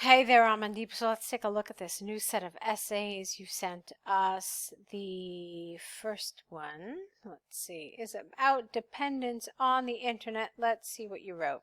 Hey there, Amandeep. So let's take a look at this new set of essays you sent us. The first one, let's see, is about dependence on the internet. Let's see what you wrote.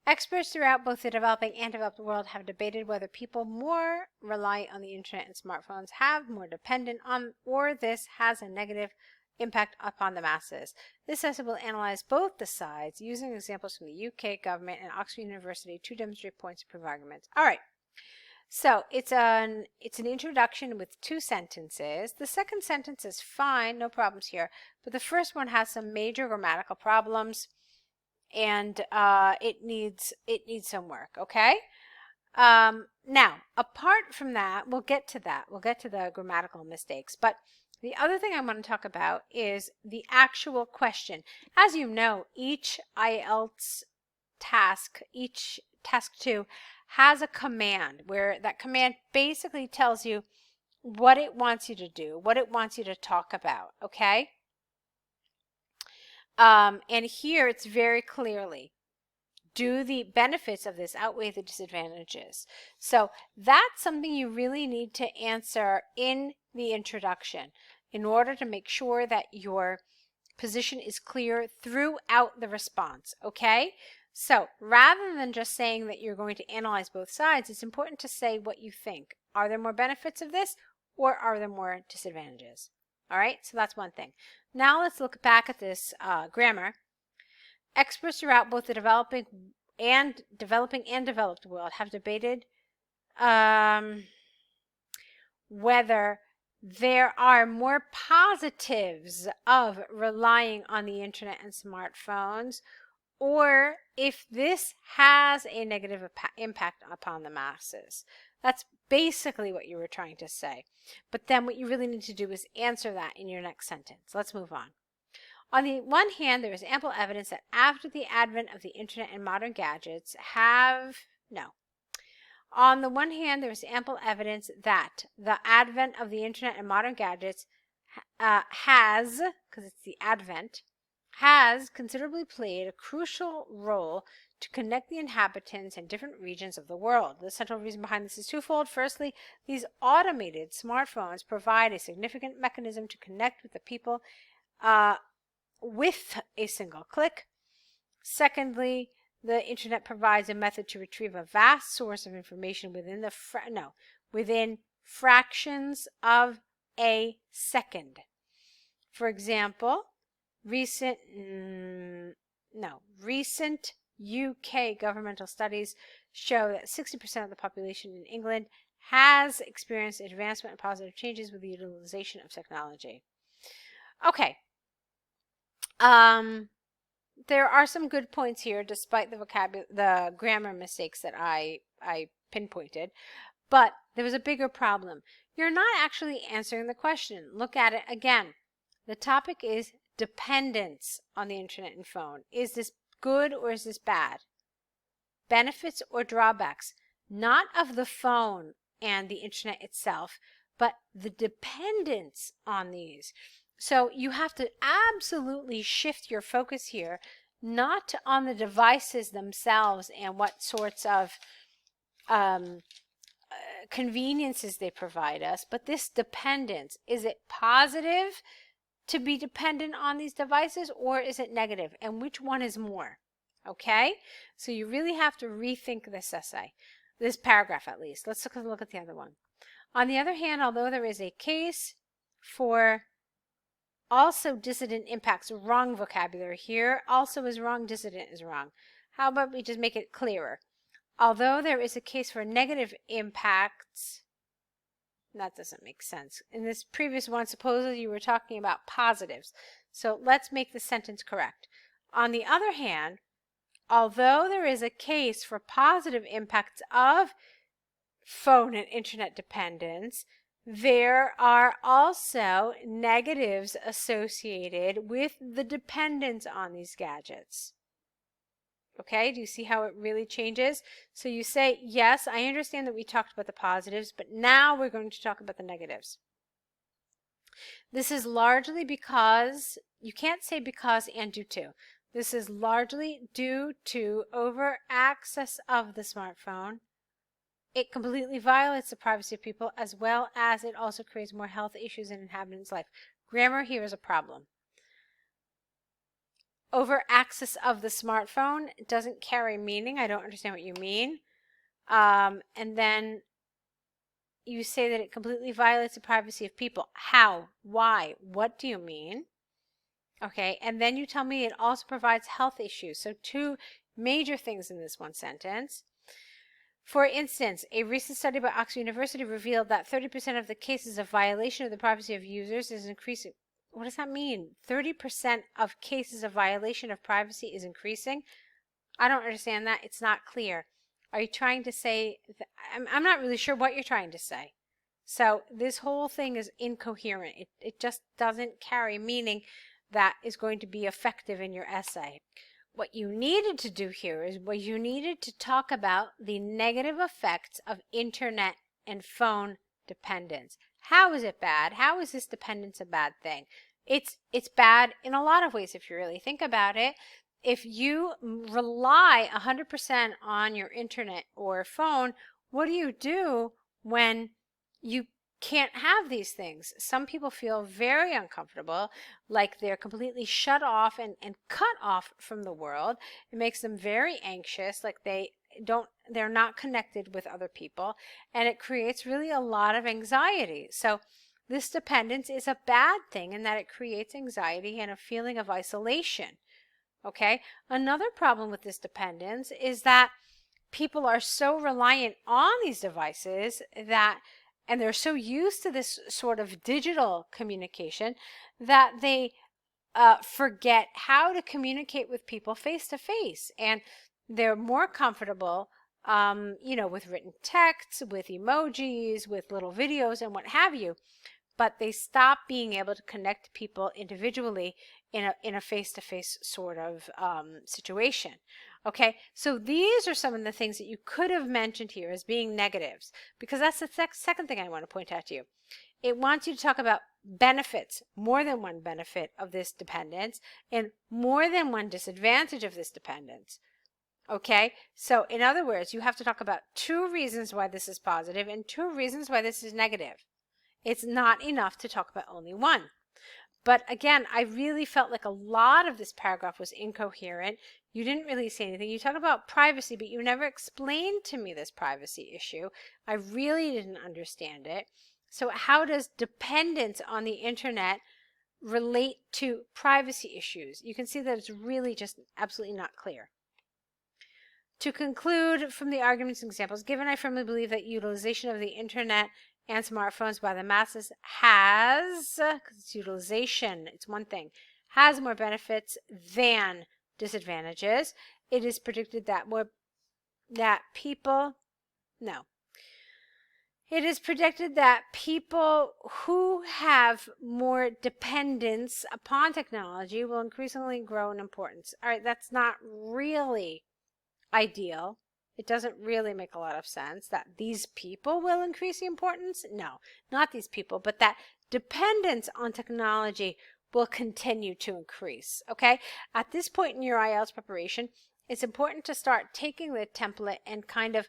Experts throughout both the developing and developed world have debated whether people more reliant on the internet and smartphones have more dependent on, or this has a negative impact upon the masses. This essay will analyze both the sides using examples from the UK government and Oxford University to demonstrate points and prove arguments. All right. So it's an introduction with 2 sentences. The second sentence is fine, no problems here, but the first one has some major grammatical problems, and it needs some work. Okay. Now, apart from that, we'll get to that. We'll get to the grammatical mistakes, but the other thing I want to talk about is the actual question. As you know, each IELTS task, each task 2, has a command where that command basically tells you what it wants you to do, what it wants you to talk about, okay? And here it's very clearly, do the benefits of this outweigh the disadvantages? So that's something you really need to answer in the introduction in order to make sure that your position is clear throughout the response, okay? So rather than just saying that you're going to analyze both sides, it's important to say what you think. Are there more benefits of this, or are there more disadvantages? All right, so that's one thing. Now let's look back at this grammar. Experts throughout both the developing and developed world have debated whether there are more positives of relying on the internet and smartphones, or if this has a negative impact upon the masses. That's basically what you were trying to say. But then what you really need to do is answer that in your next sentence. Let's move on. On the one hand, there is ample evidence that after the advent of the internet and modern gadgets On the one hand, there is ample evidence that the advent of the internet and modern gadgets has, because it's the advent, has considerably played a crucial role to connect the inhabitants in different regions of the world. The central reason behind this is twofold. Firstly, these automated smartphones provide a significant mechanism to connect with the people with a single click. Secondly, the internet provides a method to retrieve a vast source of information within fractions of a second. For example, recent UK governmental studies show that 60% of the population in England has experienced advancement and positive changes with the utilization of technology. Okay. There are some good points here, despite the grammar mistakes that I pinpointed. But there was a bigger problem. You're not actually answering the question. Look at it again. The topic is dependence on the internet and phone. Is this good or is this bad? Benefits or drawbacks? Not of the phone and the internet itself, but the dependence on these. So you have to absolutely shift your focus here, not on the devices themselves and what sorts of conveniences they provide us, but this dependence. Is it positive to be dependent on these devices, or is it negative? And which one is more? Okay? So you really have to rethink this essay, this paragraph at least. Let's look at the other one. On the other hand, although there is a case for also dissident impacts, wrong vocabulary here. Also is wrong, dissident is wrong. How about we just make it clearer? Although there is a case for negative impacts, that doesn't make sense. In this previous one, supposedly you were talking about positives. So let's make the sentence correct. On the other hand, although there is a case for positive impacts of phone and internet dependence, there are also negatives associated with the dependence on these gadgets. Okay, do you see how it really changes? So you say, yes, I understand that we talked about the positives, but now we're going to talk about the negatives. This is largely because, you can't say because and due to. This is largely due to over access of the smartphone it completely violates the privacy of people, as well as it also creates more health issues in inhabitants' life. Grammar here is a problem. Over access of the smartphone doesn't carry meaning. I don't understand what you mean. And then you say that it completely violates the privacy of people. How? Why? What do you mean? Okay, and then you tell me it also provides health issues. So two major things in this one sentence. For instance, a recent study by Oxford University revealed that 30% of the cases of violation of the privacy of users is increasing. What does that mean? 30% of cases of violation of privacy is increasing? I don't understand that. It's not clear. Are you trying to say, I'm not really sure what you're trying to say. So this whole thing is incoherent. It just doesn't carry meaning that is going to be effective in your essay. What you needed to do here is you needed to talk about the negative effects of internet and phone dependence. How is it bad? How is this dependence a bad thing? It's bad in a lot of ways if you really think about it. If you rely 100% on your internet or phone, what do you do when you can't have these things? Some people feel very uncomfortable, like they're completely shut off and cut off from the world. It makes them very anxious, like they're not connected with other people, and it creates really a lot of anxiety. So this dependence is a bad thing in that it creates anxiety and a feeling of isolation. Okay, another problem with this dependence is that people are so reliant on these devices that, and they're so used to this sort of digital communication, that they forget how to communicate with people face to face, and they're more comfortable with written texts, with emojis, with little videos and what have you, but they stop being able to connect people individually in a face-to-face sort of situation. Okay, so these are some of the things that you could have mentioned here as being negatives, because that's the second thing I want to point out to you. It wants you to talk about benefits, more than one benefit of this dependence, and more than one disadvantage of this dependence. Okay, so in other words, you have to talk about 2 reasons why this is positive and 2 reasons why this is negative. It's not enough to talk about only one. But again, I really felt like a lot of this paragraph was incoherent. You didn't really say anything. You talk about privacy, but you never explained to me this privacy issue. I really didn't understand it. So how does dependence on the internet relate to privacy issues? You can see that it's really just absolutely not clear. To conclude from the arguments and examples given, I firmly believe that utilization of the internet and smartphones by the masses has, because it's utilization, it's one thing, has more benefits than disadvantages. It is predicted that It is predicted that people who have more dependence upon technology will increasingly grow in importance. All right, that's not really ideal. It doesn't really make a lot of sense that these people will increase the importance. No, not these people, but that dependence on technology will continue to increase. Okay, at this point in your IELTS preparation, it's important to start taking the template and kind of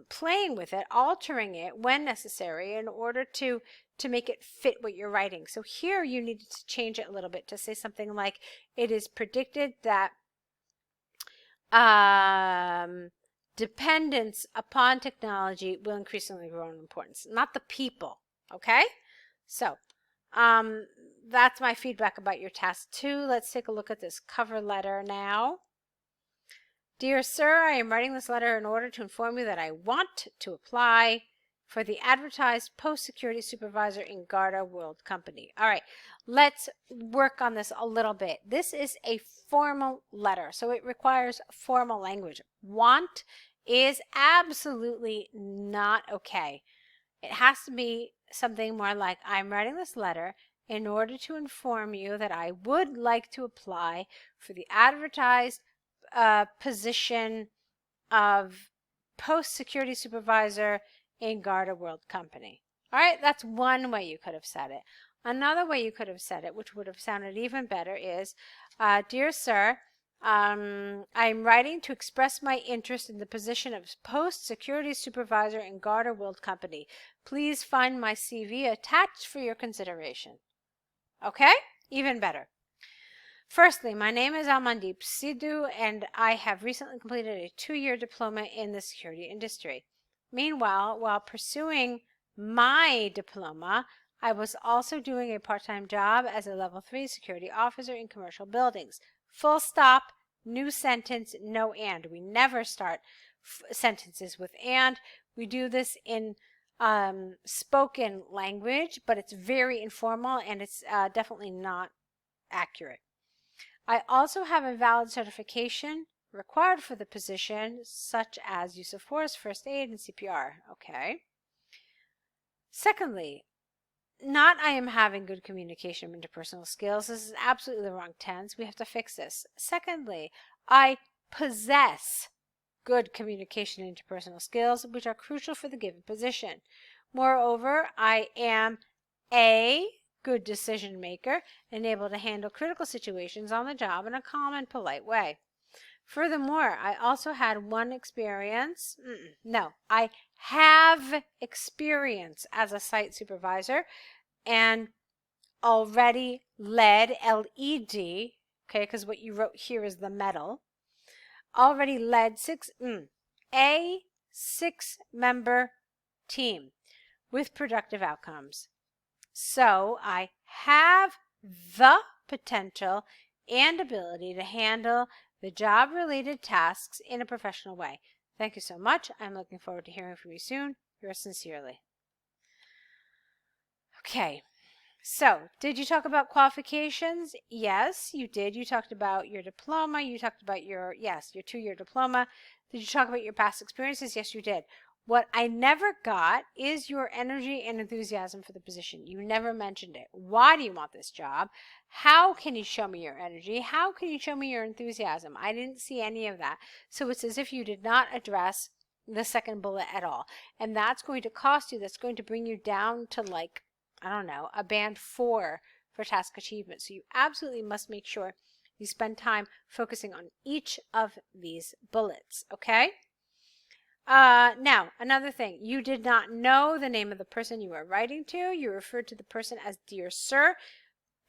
playing with it, altering it when necessary in order to make it fit what you're writing. So here you need to change it a little bit to say something like, it is predicted that dependence upon technology will increasingly grow in importance, not the people. Okay, so that's my feedback about your task 2. Let's take a look at this cover letter now. Dear Sir, I am writing this letter in order to inform you that I want to apply for the advertised post-security supervisor in Garda World Company. All right, let's work on this a little bit. This is a formal letter, so it requires formal language. Want is absolutely not okay. It has to be something more like, I'm writing this letter in order to inform you that I would like to apply for the advertised position of post-security supervisor in Garda World Company. All right, that's one way you could have said it. Another way you could have said it, which would have sounded even better, is, Dear Sir, I'm writing to express my interest in the position of Post Security Supervisor in Garter World Company. Please find my CV attached for your consideration. Okay? Even better. Firstly, my name is Amandeep Sidhu, and I have recently completed a 2-year diploma in the security industry. Meanwhile, while pursuing my diploma, I was also doing a part-time job as a level 3 security officer in commercial buildings. Full stop, new sentence, no and. We never start sentences with and. We do this in spoken language, but it's very informal and it's definitely not accurate. I also have a valid certification required for the position, such as use of force, first aid, and CPR. Okay. Secondly, not I am having good communication and interpersonal skills. This is absolutely the wrong tense. We have to fix this. Secondly, I possess good communication and interpersonal skills, which are crucial for the given position. Moreover, I am a good decision maker and able to handle critical situations on the job in a calm and polite way. Furthermore, I also had I have experience as a site supervisor and already led, L-E-D, okay, because what you wrote here is the medal, already led a 6-member team with productive outcomes. So I have the potential and ability to handle the job-related tasks in a professional way. Thank you so much. I'm looking forward to hearing from you soon. Yours sincerely. Okay. So, did you talk about qualifications? Yes, you did. You talked about your diploma. You talked about your 2-year diploma. Did you talk about your past experiences? Yes, you did. What I never got is your energy and enthusiasm for the position. You never mentioned it. Why do you want this job? How can you show me your energy? How can you show me your enthusiasm? I didn't see any of that. So it's as if you did not address the second bullet at all. And that's going to cost you. That's going to bring you down to, like, I don't know, a band 4 for task achievement. So you absolutely must make sure you spend time focusing on each of these bullets, okay? Now, another thing, you did not know the name of the person you were writing to. You referred to the person as Dear Sir.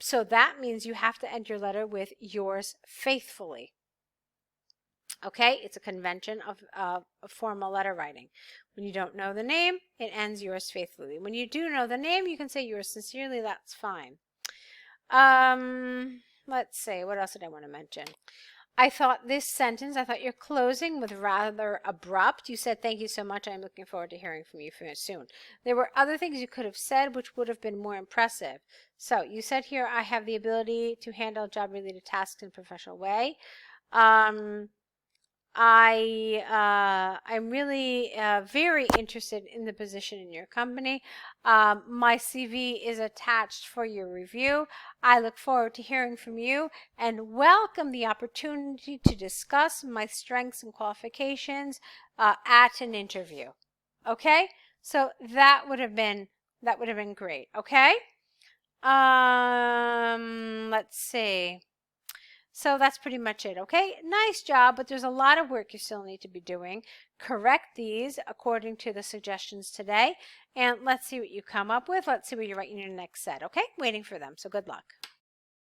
So that means you have to end your letter with yours faithfully. Okay, it's a convention of formal letter writing. When you don't know the name, it ends yours faithfully. When you do know the name, you can say yours sincerely. That's fine. Let's see, what else did I want to mention? I thought your closing was rather abrupt. You said, thank you so much. I'm looking forward to hearing from you soon. There were other things you could have said which would have been more impressive. So you said here, I have the ability to handle job-related tasks in a professional way. I'm really very interested in the position in your company. My CV is attached for your review. I look forward to hearing from you and welcome the opportunity to discuss my strengths and qualifications at an interview. Okay? So that would have been great. Okay? Let's see. So that's pretty much it, okay? Nice job, but there's a lot of work you still need to be doing. Correct these according to the suggestions today, and let's see what you come up with. Let's see what you write in your next set, okay? Waiting for them, so good luck.